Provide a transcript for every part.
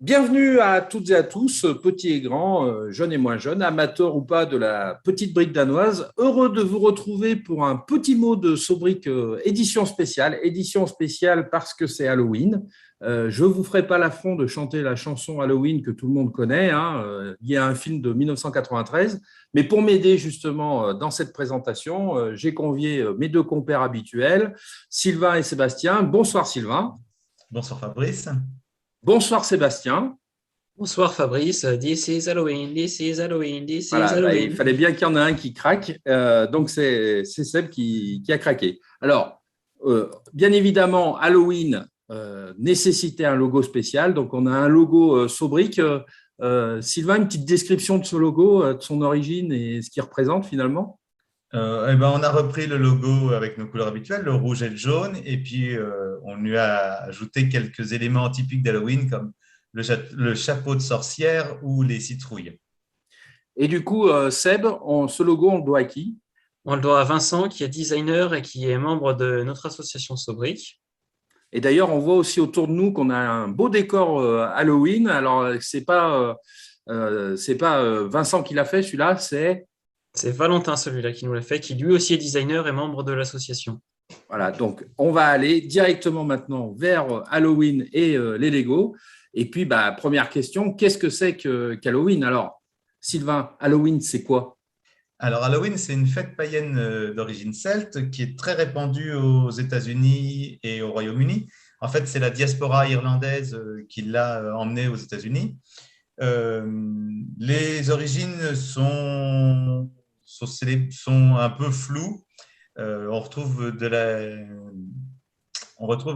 Bienvenue à toutes et à tous, petits et grands, jeunes et moins jeunes, amateurs ou pas de la petite brique danoise. Heureux de vous retrouver pour un petit mot de Sobrique édition spéciale. Édition spéciale parce que c'est Halloween. Je ne vous ferai pas l'affront de chanter la chanson Halloween que tout le monde connaît. Il y a un film de 1993. Mais pour m'aider justement dans cette présentation, j'ai convié mes deux compères habituels, Sylvain et Sébastien. Bonsoir Sylvain. Bonsoir Fabrice. Bonsoir Sébastien. Bonsoir Fabrice, this is Halloween, this is Halloween, this is Voilà, il Halloween. fallait bien qu'il y en ait un qui craque. Donc, c'est Seb qui a craqué. Alors, bien évidemment, Halloween nécessitait un logo spécial. Donc, on a un logo Sobrique. Sylvain, une petite description de ce logo, de son origine et ce qu'il représente finalement? On a repris le logo avec nos couleurs habituelles, le rouge et le jaune, et puis on lui a ajouté quelques éléments typiques d'Halloween comme le chapeau de sorcière ou les citrouilles. Et du coup, Seb, ce logo, on le doit à qui? On le doit à Vincent qui est designer et qui est membre de notre association Sobrique. Et d'ailleurs, on voit aussi autour de nous qu'on a un beau décor Halloween. Alors, c'est pas Vincent qui l'a fait, celui-là, c'est… C'est Valentin celui-là qui nous l'a fait, qui lui aussi est designer et membre de l'association. Voilà, donc on va aller directement maintenant vers Halloween et les Lego. Et puis, première question, qu'est-ce que c'est qu'Halloween? Alors, Sylvain, Halloween, c'est quoi? Alors Halloween, c'est une fête païenne d'origine celte qui est très répandue aux États-Unis et au Royaume-Uni. En fait, c'est la diaspora irlandaise qui l'a emmenée aux États-Unis. Les origines sont un peu floues. On retrouve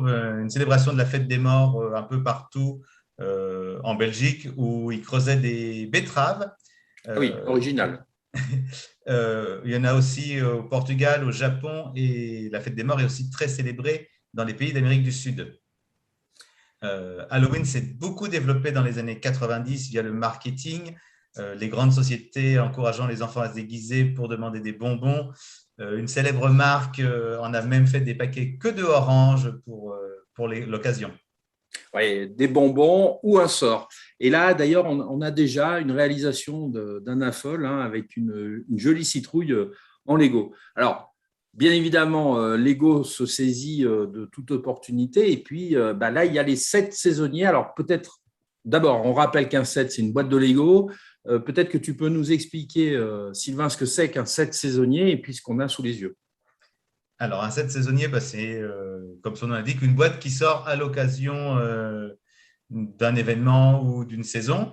une célébration de la fête des morts un peu partout en Belgique où ils creusaient des betteraves. Oui, original. Il y en a aussi au Portugal, au Japon, et la fête des morts est aussi très célébrée dans les pays d'Amérique du Sud. Halloween s'est beaucoup développé dans les années 90 via le marketing, les grandes sociétés encourageant les enfants à se déguiser pour demander des bonbons. Une célèbre marque en a même fait des paquets que de orange pour l'occasion. Oui, des bonbons ou un sort. Et là, d'ailleurs, on a déjà une réalisation d'un affole avec une jolie citrouille en Lego. Alors, bien évidemment, Lego se saisit de toute opportunité. Et puis, là, il y a les sets saisonniers. Alors, peut-être, d'abord, on rappelle qu'un set, c'est une boîte de Lego. Peut-être que tu peux nous expliquer, Sylvain, ce que c'est qu'un set saisonnier et puis ce qu'on a sous les yeux. Alors, un set saisonnier, c'est, comme son nom l'indique, une boîte qui sort à l'occasion d'un événement ou d'une saison.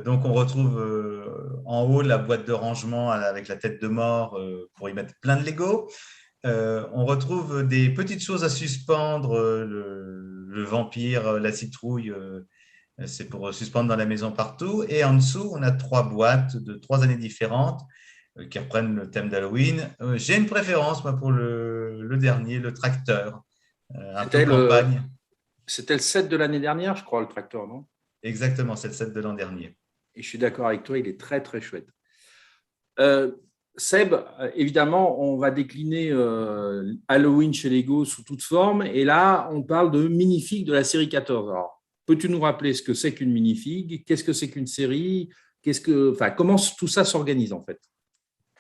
Donc, on retrouve en haut la boîte de rangement avec la tête de mort pour y mettre plein de Lego. On retrouve des petites choses à suspendre, le vampire, la citrouille, c'est pour suspendre dans la maison partout. Et en dessous, on a 3 boîtes de 3 années différentes qui reprennent le thème d'Halloween. J'ai une préférence moi, pour le dernier, le tracteur, un peu campagne. C'était le set de l'année dernière, je crois, le tracteur, non? Exactement, c'est le set de l'an dernier. Et je suis d'accord avec toi, il est très, très chouette. Seb, évidemment, on va décliner Halloween chez Lego sous toute forme. Et là, on parle de minifig de la série 14. Alors, peux-tu nous rappeler ce que c'est qu'une minifig? Qu'est-ce que c'est qu'une série? Comment tout ça s'organise en fait?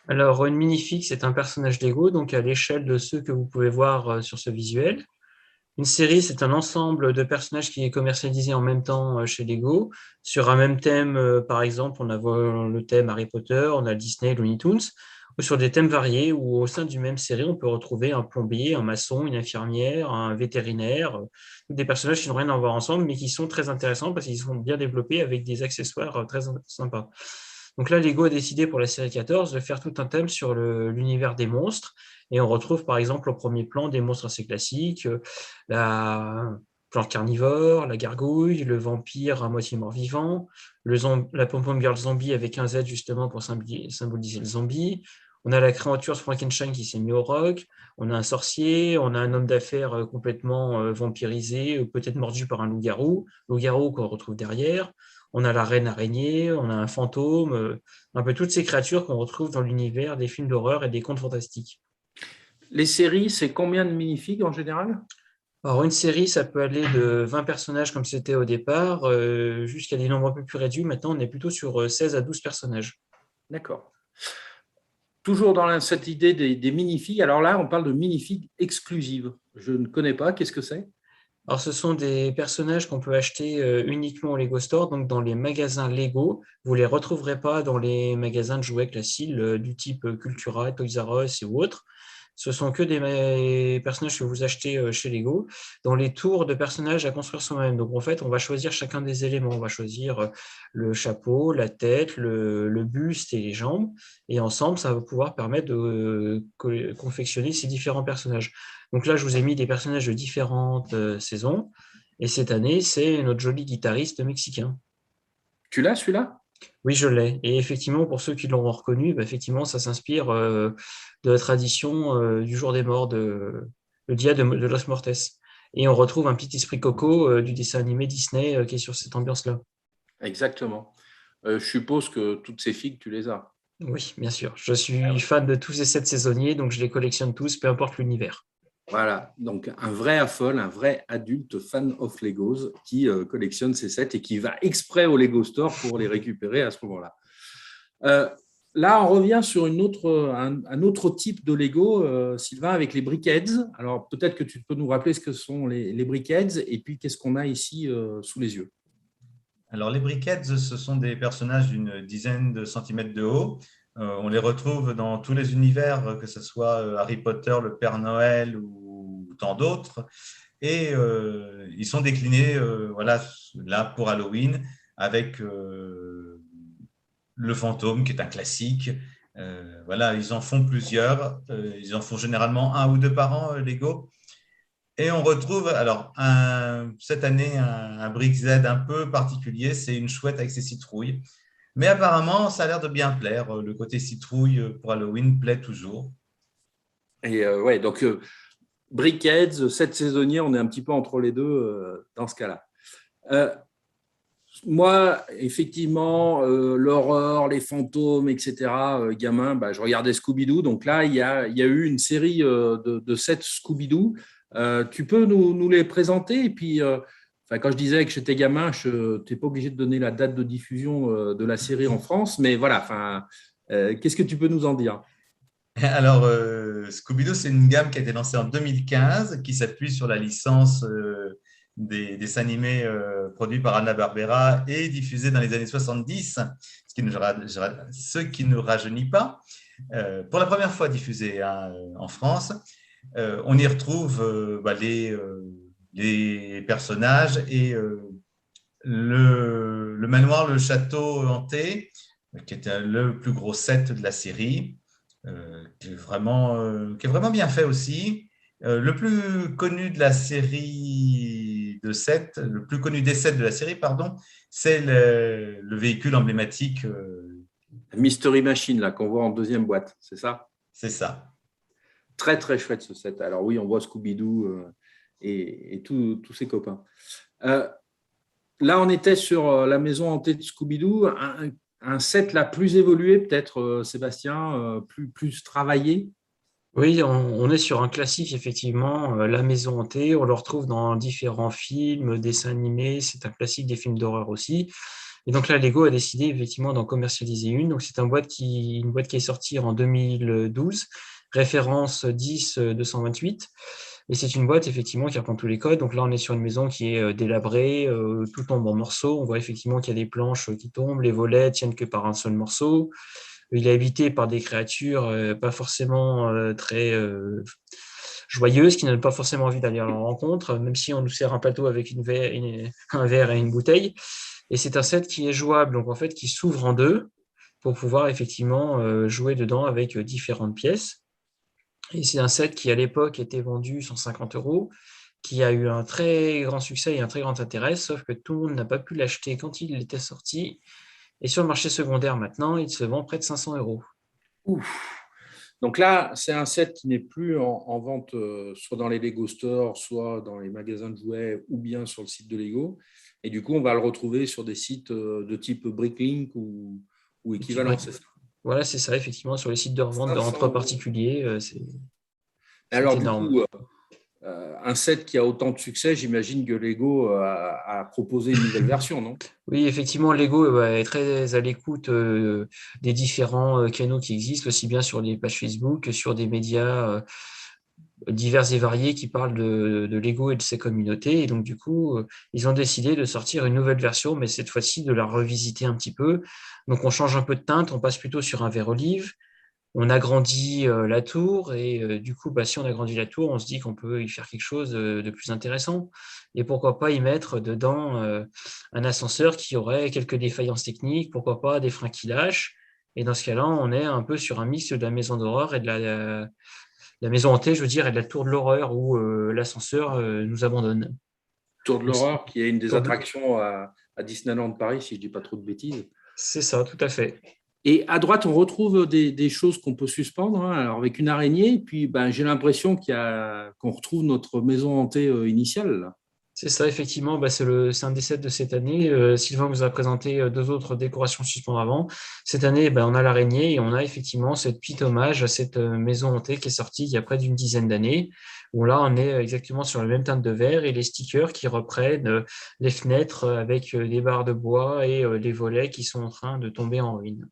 Alors, une minifig, c'est un personnage Lego, donc à l'échelle de ceux que vous pouvez voir sur ce visuel. Une série, c'est un ensemble de personnages qui est commercialisé en même temps chez Lego. Sur un même thème, par exemple, on a le thème Harry Potter, on a Disney, Looney Tunes, ou sur des thèmes variés où au sein d'une même série, on peut retrouver un plombier, un maçon, une infirmière, un vétérinaire, des personnages qui n'ont rien à voir ensemble, mais qui sont très intéressants parce qu'ils sont bien développés avec des accessoires très sympas. Donc là, Lego a décidé pour la série 14 de faire tout un thème sur l'univers des monstres. Et on retrouve par exemple au premier plan des monstres assez classiques, la plante carnivore, la gargouille, le vampire à moitié mort-vivant, la pom-pom girl zombie avec un Z justement pour symboliser le zombie. On a la créature Frankenstein qui s'est mis au rock. On a un sorcier, on a un homme d'affaires complètement vampirisé, peut-être mordu par un loup-garou qu'on retrouve derrière. On a la reine araignée, on a un fantôme, un peu toutes ces créatures qu'on retrouve dans l'univers des films d'horreur et des contes fantastiques. Les séries, c'est combien de minifigs en général? Alors, une série, ça peut aller de 20 personnages comme c'était au départ, jusqu'à des nombres un peu plus réduits. Maintenant, on est plutôt sur 16 à 12 personnages. D'accord. Toujours dans cette idée des minifigs. Alors là, on parle de minifigs exclusives. Je ne connais pas. Qu'est-ce que c'est? Alors, ce sont des personnages qu'on peut acheter uniquement au Lego Store, donc dans les magasins Lego. Vous ne les retrouverez pas dans les magasins de jouets classiques du type Cultura, Toys R Us et autres. Ce sont que des personnages que vous achetez chez Lego dans les tours de personnages à construire soi-même. Donc, en fait, on va choisir chacun des éléments. On va choisir le chapeau, la tête, le buste et les jambes. Et ensemble, ça va pouvoir permettre de confectionner ces différents personnages. Donc là, je vous ai mis des personnages de différentes saisons. Et cette année, c'est notre joli guitariste mexicain. Tu l'as, celui-là? Oui, je l'ai. Et effectivement, pour ceux qui l'auront reconnu, bah, effectivement, ça s'inspire de la tradition du jour des morts, le Dia de Los Mortes. Et on retrouve un petit esprit coco du dessin animé Disney qui est sur cette ambiance-là. Exactement. Je suppose que toutes ces figues, tu les as. Oui, bien sûr. Je suis fan de tous ces 7 saisonniers, donc je les collectionne tous, peu importe l'univers. Voilà, donc un vrai affol, un vrai adulte fan of Legos qui collectionne ces sets et qui va exprès au Lego Store pour les récupérer à ce moment-là. Là, on revient sur un autre type de Lego, Sylvain, avec les Brickheads. Alors, peut-être que tu peux nous rappeler ce que sont les Brickheads et puis qu'est-ce qu'on a ici sous les yeux. Alors, les Brickheads, ce sont des personnages d'une dizaine de centimètres de haut. On les retrouve dans tous les univers, que ce soit Harry Potter, le Père Noël ou tant d'autres. Et ils sont déclinés voilà, là pour Halloween avec le fantôme qui est un classique. Voilà, ils en font plusieurs. Ils en font généralement 1 ou 2 par an, Lego. Et on retrouve, alors, cette année, un Brick Z un peu particulier. C'est une chouette avec ses citrouilles. Mais apparemment, ça a l'air de bien plaire. Le côté citrouille pour Halloween plaît toujours. Et ouais, donc Brickheads, 7 saisonniers, on est un petit peu entre les deux dans ce cas-là. Moi, effectivement, l'horreur, les fantômes, etc., gamin, bah, je regardais Scooby-Doo. Donc là, il y a eu une série de 7 Scooby-Doo. Tu peux nous les présenter? Et puis, quand je disais que j'étais gamin, je n'étais pas obligé de donner la date de diffusion de la série en France. Mais voilà, qu'est-ce que tu peux nous en dire? Alors, Scooby-Doo, c'est une gamme qui a été lancée en 2015, qui s'appuie sur la licence des dessins animés produits par Hanna-Barbera et diffusés dans les années 70, ce qui ne rajeunit pas. Pour la première fois diffusé en France, on y retrouve les personnages et le manoir, le château hanté, qui était le plus gros set de la série. Qui est vraiment bien fait aussi. Le plus connu de la série de 7, le plus connu des 7 de la série, pardon, c'est le véhicule emblématique. Mystery Machine, là, qu'on voit en deuxième boîte, c'est ça? C'est ça. Très, très chouette ce set. Alors oui, on voit Scooby-Doo et tous ses copains. Là, on était sur la maison hantée de Scooby-Doo, un set là plus évolué, peut-être, Sébastien, plus travaillé. Oui, on est sur un classique, effectivement, La Maison hantée. On le retrouve dans différents films, dessins animés. C'est un classique des films d'horreur aussi. Et donc là, Lego a décidé effectivement d'en commercialiser une. Donc c'est une boîte qui est sortie en 2012, référence 10-228. Et c'est une boîte effectivement qui reprend tous les codes. Donc là, on est sur une maison qui est délabrée, tout tombe en morceaux. On voit effectivement qu'il y a des planches qui tombent, les volets tiennent que par un seul morceau. Il est habité par des créatures pas forcément très joyeuses, qui n'ont pas forcément envie d'aller à leur rencontre, même si on nous sert un plateau avec un verre et une bouteille. Et c'est un set qui est jouable, donc en fait qui s'ouvre en deux pour pouvoir effectivement jouer dedans avec différentes pièces. Et c'est un set qui à l'époque était vendu 150 €, qui a eu un très grand succès et un très grand intérêt, sauf que tout le monde n'a pas pu l'acheter quand il était sorti. Et sur le marché secondaire maintenant, il se vend près de 500 €. Ouf. Donc là, c'est un set qui n'est plus en vente soit dans les Lego Stores, soit dans les magasins de jouets ou bien sur le site de Lego. Et du coup, on va le retrouver sur des sites de type Bricklink ou équivalent. C'est ça. Voilà, c'est ça, effectivement, sur les sites de revente 500 entre euros. particuliers, c'est Alors, du énorme. coup, un set qui a autant de succès, j'imagine que Lego a proposé une nouvelle version, non? Oui, effectivement, Lego est très à l'écoute des différents canaux qui existent, aussi bien sur les pages Facebook que sur des médias divers et variés qui parlent de Lego et de ses communautés. Et donc, du coup, ils ont décidé de sortir une nouvelle version, mais cette fois-ci de la revisiter un petit peu. Donc, on change un peu de teinte, on passe plutôt sur un vert olive. On agrandit la tour et du coup, si on agrandit la tour, on se dit qu'on peut y faire quelque chose de plus intéressant. Et pourquoi pas y mettre dedans un ascenseur qui aurait quelques défaillances techniques, pourquoi pas des freins qui lâchent. Et dans ce cas-là, on est un peu sur un mix de la maison d'horreur et de la maison hantée, je veux dire, et de la tour de l'horreur où l'ascenseur nous abandonne. Tour de l'horreur, qui est une des Tour de- attractions à Disneyland Paris, si je ne dis pas trop de bêtises. C'est ça, tout à fait. Et à droite, on retrouve des choses qu'on peut suspendre, hein, alors avec une araignée. Puis, j'ai l'impression qu'on retrouve notre maison hantée initiale, là. C'est ça, effectivement, c'est un des sets de cette année. Sylvain vous a présenté deux autres décorations suspendues avant. Cette année, on a l'araignée et on a effectivement cette petit hommage à cette maison hantée qui est sortie il y a près d'une dizaine d'années, où là, on est exactement sur la même teinte de verre et les stickers qui reprennent les fenêtres avec des barres de bois et les volets qui sont en train de tomber en ruine.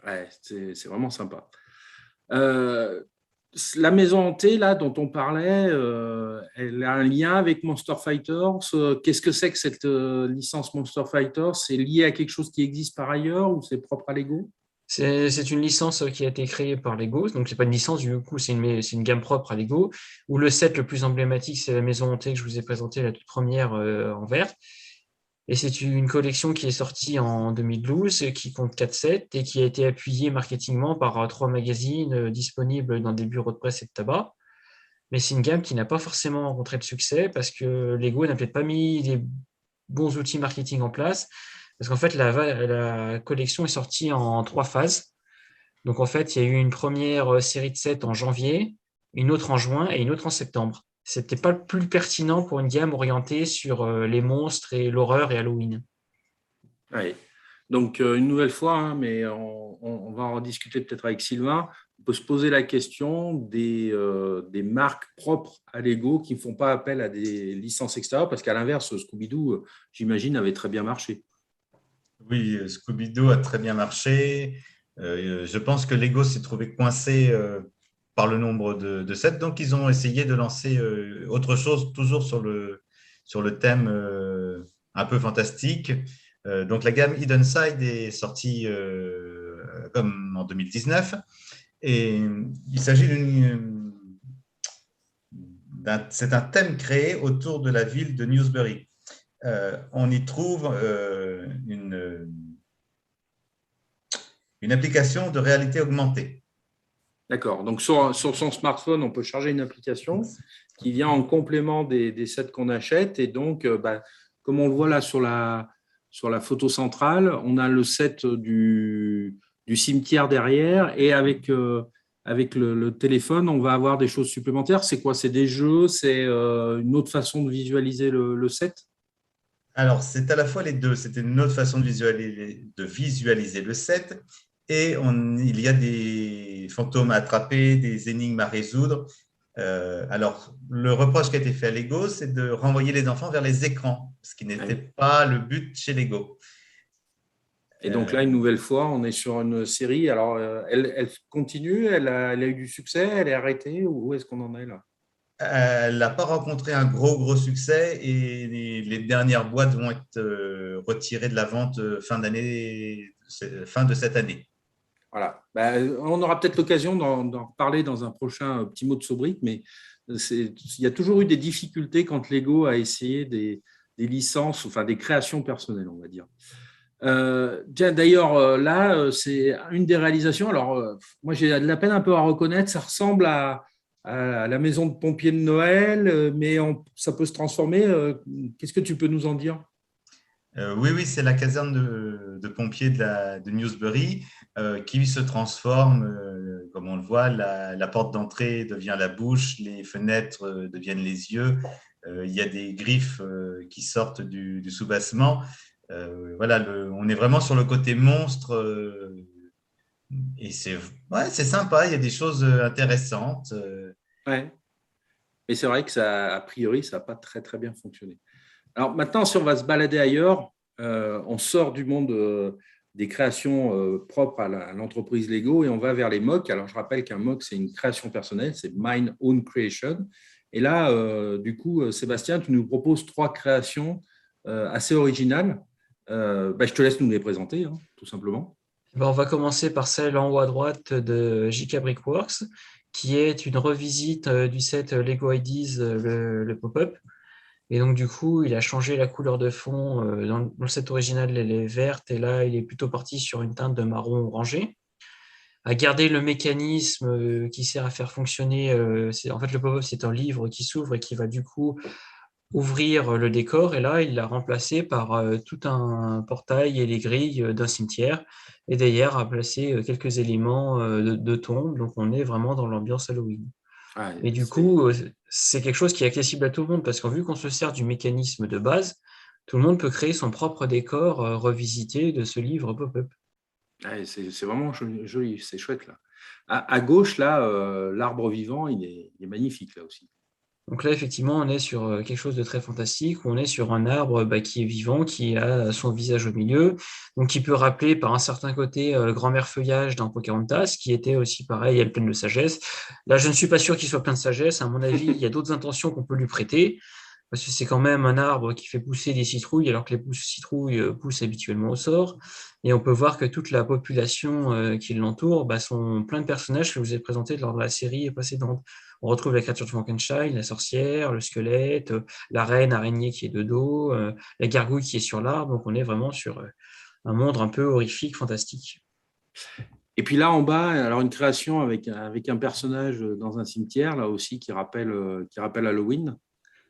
Ouais, c'est vraiment sympa. La maison hantée, là, dont on parlait, elle a un lien avec Monster Fighters. Qu'est-ce que c'est que cette licence Monster Fighters? C'est lié à quelque chose qui existe par ailleurs ou c'est propre à Lego? C'est une licence qui a été créée par Lego, donc c'est pas une licence, du coup c'est une gamme propre à Lego, où le set le plus emblématique c'est la maison hantée que je vous ai présentée, la toute première en vert. Et c'est une collection qui est sortie en 2012, qui compte 4 sets et qui a été appuyée marketingement par 3 magazines disponibles dans des bureaux de presse et de tabac. Mais c'est une gamme qui n'a pas forcément rencontré de succès parce que Lego n'a peut-être pas mis les bons outils marketing en place. Parce qu'en fait, la collection est sortie en 3 phases. Donc en fait, il y a eu une première série de 7 en janvier, une autre en juin et une autre en septembre. C'était pas le plus pertinent pour une gamme orientée sur les monstres et l'horreur et Halloween. Oui. Donc, une nouvelle fois, hein, mais on va en discuter peut-être avec Sylvain. On peut se poser la question des marques propres à Lego qui ne font pas appel à des licences extérieures, parce qu'à l'inverse, Scooby-Doo, j'imagine, avait très bien marché. Oui, Scooby-Doo a très bien marché. Je pense que Lego s'est trouvé coincé par le nombre de sets, donc ils ont essayé de lancer autre chose, toujours sur le thème un peu fantastique. Donc la gamme Hidden Side est sortie comme en 2019 et il s'agit c'est un thème créé autour de la ville de Newsbury. On y trouve une application de réalité augmentée. D'accord. Donc, sur son smartphone, on peut charger une application qui vient en complément des sets qu'on achète. Et donc, comme on le voit là sur la photo centrale, on a le set du cimetière derrière. Et avec le téléphone, on va avoir des choses supplémentaires. C'est quoi? C'est des jeux? C'est une autre façon de visualiser le set? Alors, c'est à la fois les deux. C'était une autre façon de visualiser le set. Et il y a des fantômes à attraper, des énigmes à résoudre. Alors, le reproche qui a été fait à Lego, c'est de renvoyer les enfants vers les écrans, ce qui n'était pas le but chez Lego. Et donc là, une nouvelle fois, on est sur une série. Alors, elle continue, elle a eu du succès, elle est arrêtée, ou où est-ce qu'on en est là? Elle n'a pas rencontré un gros succès et les dernières boîtes vont être retirées de la vente fin de cette année. Voilà. On aura peut-être l'occasion d'en reparler dans un prochain petit mot de Sobrique, mais il y a toujours eu des difficultés quand Lego a essayé des licences, enfin des créations personnelles, on va dire. D'ailleurs, là, c'est une des réalisations. Alors, moi, j'ai de la peine un peu à reconnaître. Ça ressemble à la maison de pompiers de Noël, mais ça peut se transformer. Qu'est-ce que tu peux nous en dire? Oui, c'est la caserne de pompiers de Newsbury qui se transforme, comme on le voit, la porte d'entrée devient la bouche, les fenêtres deviennent les yeux, il y a des griffes qui sortent du soubassement. Voilà, on est vraiment sur le côté monstre et c'est sympa, il y a des choses intéressantes. Ouais. Mais c'est vrai que ça, a priori, ça n'a pas très, très bien fonctionné. Alors maintenant, si on va se balader ailleurs, on sort du monde des créations propres à l'entreprise Lego et on va vers les MOOC. Alors, je rappelle qu'un MOOC, c'est une création personnelle, c'est Mine Own Creation. Et là, du coup, Sébastien, tu nous proposes 3 créations assez originales. Je te laisse nous les présenter, hein, tout simplement. On va commencer par celle en haut à droite de JK Brickworks, qui est une revisite du set Lego Ideas, le pop-up. Et donc, du coup, il a changé la couleur de fond. Dans le set original, elle est verte, et là, il est plutôt parti sur une teinte de marron orangé. A garder le mécanisme qui sert à faire fonctionner. En fait, le pop-up, c'est un livre qui s'ouvre et qui va du coup ouvrir le décor. Et là, il l'a remplacé par tout un portail et les grilles d'un cimetière. Et derrière, a placé quelques éléments de tombe. Donc, on est vraiment dans l'ambiance Halloween. Ah, Et du coup, c'est quelque chose qui est accessible à tout le monde parce que vu qu'on se sert du mécanisme de base, tout le monde peut créer son propre décor revisité de ce livre pop-up. c'est vraiment joli, c'est chouette là. À gauche, là, l'arbre vivant, il est magnifique là aussi. Donc là, effectivement, on est sur quelque chose de très fantastique, où on est sur un arbre qui est vivant, qui a son visage au milieu, donc qui peut rappeler par un certain côté grand-mère feuillage dans Pocahontas, qui était aussi pareil, elle pleine de sagesse. Là, je ne suis pas sûr qu'il soit plein de sagesse. À mon avis, il y a d'autres intentions qu'on peut lui prêter, parce que c'est quand même un arbre qui fait pousser des citrouilles, alors que les citrouilles poussent habituellement au sort. Et on peut voir que toute la population qui l'entoure sont plein de personnages que je vous ai présentés lors de la série précédente. On retrouve la créature de Frankenstein, la sorcière, le squelette, la reine araignée qui est de dos, la gargouille qui est sur l'arbre. Donc on est vraiment sur un monde un peu horrifique, fantastique. Et puis là en bas, alors une création avec un personnage dans un cimetière, là aussi, qui rappelle Halloween.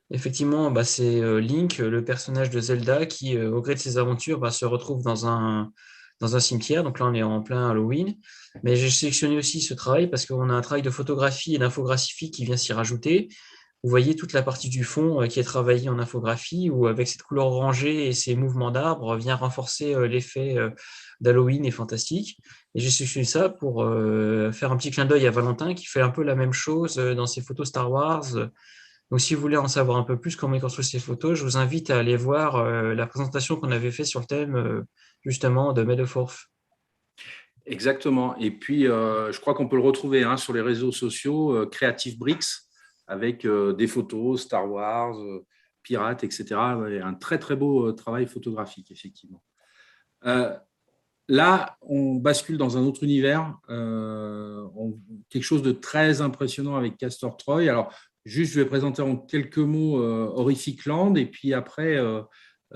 Effectivement, c'est Link, le personnage de Zelda, qui, au gré de ses aventures, se retrouve dans un cimetière. Donc là, on est en plein Halloween. Mais j'ai sélectionné aussi ce travail parce qu'on a un travail de photographie et d'infographie qui vient s'y rajouter. Vous voyez toute la partie du fond qui est travaillée en infographie, où avec cette couleur orangée et ces mouvements d'arbres, vient renforcer l'effet d'Halloween et fantastique. Et j'ai sélectionné ça pour faire un petit clin d'œil à Valentin, qui fait un peu la même chose dans ses photos Star Wars. Donc, si vous voulez en savoir un peu plus comment il construit ces photos, je vous invite à aller voir la présentation qu'on avait fait sur le thème justement de May the 4th. Exactement. Et puis, je crois qu'on peut le retrouver sur les réseaux sociaux, Creative Bricks, avec des photos, Star Wars, Pirates, etc. Ouais, un très, très beau travail photographique, effectivement. Là, on bascule dans un autre univers, quelque chose de très impressionnant avec Castor Troy. Alors, juste, je vais présenter en quelques mots Horrific Land, et puis après,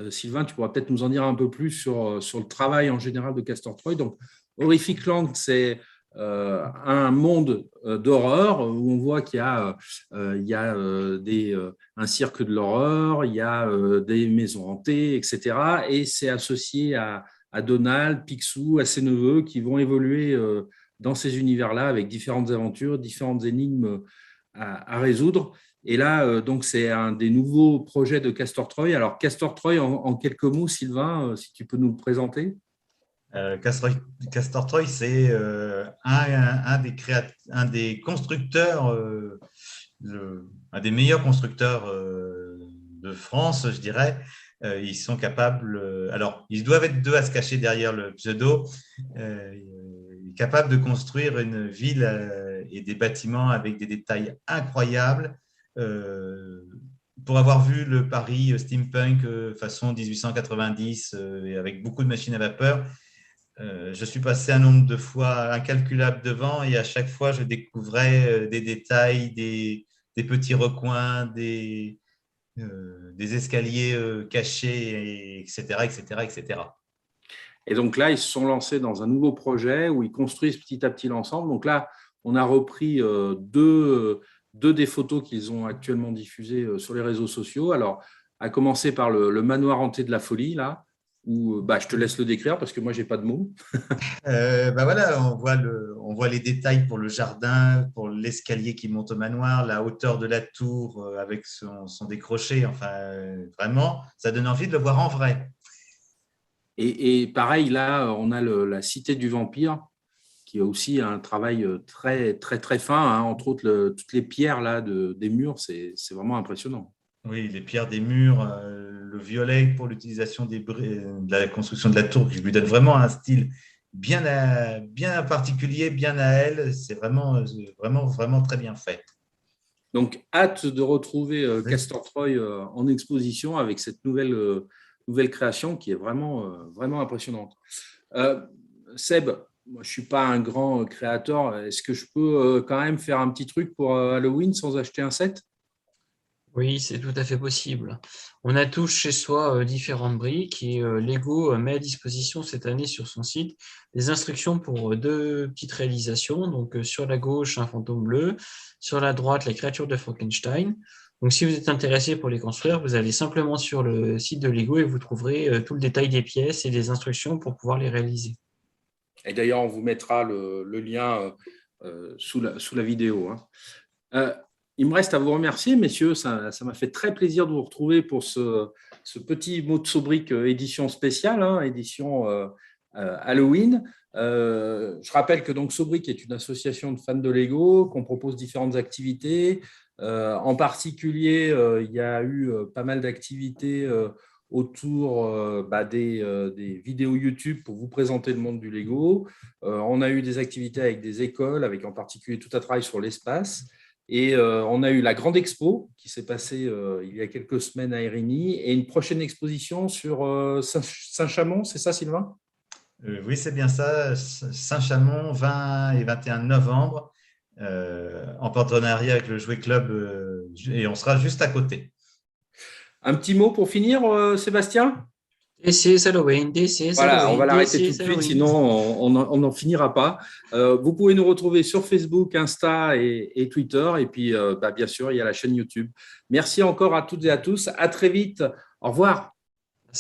Sylvain, tu pourras peut-être nous en dire un peu plus sur le travail en général de Castor Troy. Donc, Horrific Land, c'est un monde d'horreur où on voit qu'il y a, un cirque de l'horreur, il y a des maisons hantées, etc. Et c'est associé à Donald, Picsou, à ses neveux qui vont évoluer dans ces univers-là avec différentes aventures, différentes énigmes à résoudre. Et là, donc, c'est un des nouveaux projets de Castor Troy. Alors, Castor Troy, en quelques mots, Sylvain, si tu peux nous le présenter. Castor Troy, c'est un des constructeurs, un des meilleurs constructeurs de France, je dirais. Ils sont capables, alors ils doivent être deux à se cacher derrière le pseudo, capables de construire une ville et des bâtiments avec des détails incroyables. Pour avoir vu le Paris steampunk façon 1890 et avec beaucoup de machines à vapeur, je suis passé un nombre de fois incalculable devant et à chaque fois, je découvrais des détails, des petits recoins, des escaliers cachés, etc., etc., etc. Et donc là, ils se sont lancés dans un nouveau projet où ils construisent petit à petit l'ensemble. Donc là, on a repris deux des photos qu'ils ont actuellement diffusées sur les réseaux sociaux. Alors, à commencer par le manoir hanté de la folie, là, où je te laisse le décrire parce que moi, je n'ai pas de mots. Voilà, on voit les détails pour le jardin, pour l'escalier qui monte au manoir, la hauteur de la tour avec son décroché. Enfin, vraiment, ça donne envie de le voir en vrai. Et pareil, là, on a la cité du vampire qui a aussi un travail très, très, très fin. Hein. Entre autres, toutes les pierres là, des murs, c'est vraiment impressionnant. Oui, les pierres des murs, le violet pour l'utilisation de la construction de la tour, qui lui donne vraiment un style bien particulier, bien à elle. C'est vraiment, vraiment, vraiment très bien fait. Donc, hâte de retrouver Oui. Castor Troy en exposition avec cette nouvelle création qui est vraiment, vraiment impressionnante. Seb, moi, je ne suis pas un grand créateur. Est-ce que je peux quand même faire un petit truc pour Halloween sans acheter un set? Oui, c'est tout à fait possible. On a tous chez soi différentes briques et Lego met à disposition cette année sur son site des instructions pour deux petites réalisations. Donc, sur la gauche, un fantôme bleu, sur la droite, la créature de Frankenstein. Donc, si vous êtes intéressé pour les construire, vous allez simplement sur le site de Lego et vous trouverez tout le détail des pièces et des instructions pour pouvoir les réaliser. Et d'ailleurs, on vous mettra le lien sous la vidéo. Hein. Il me reste à vous remercier, messieurs. Ça m'a fait très plaisir de vous retrouver pour ce petit mot de Sobrique édition spéciale, hein, édition Halloween. Je rappelle que donc Sobrique est une association de fans de Lego, qu'on propose différentes activités. En particulier, il y a eu pas mal d'activités autour des vidéos YouTube pour vous présenter le monde du Lego. On a eu des activités avec des écoles, avec en particulier tout un travail sur l'espace. Et on a eu la grande expo qui s'est passée il y a quelques semaines à Érigny et une prochaine exposition sur Saint-Chamond, c'est ça, Sylvain? Oui, c'est bien ça. Saint-Chamond, 20 et 21 novembre, en partenariat avec le Jouet Club, et on sera juste à côté. Un petit mot pour finir, Sébastien? This is Halloween, this is Voilà, on va Halloween, l'arrêter this tout is de suite, Halloween. sinon on n'en finira pas. Vous pouvez nous retrouver sur Facebook, Insta et Twitter. Et puis, bien sûr, il y a la chaîne YouTube. Merci encore à toutes et à tous. À très vite. Au revoir.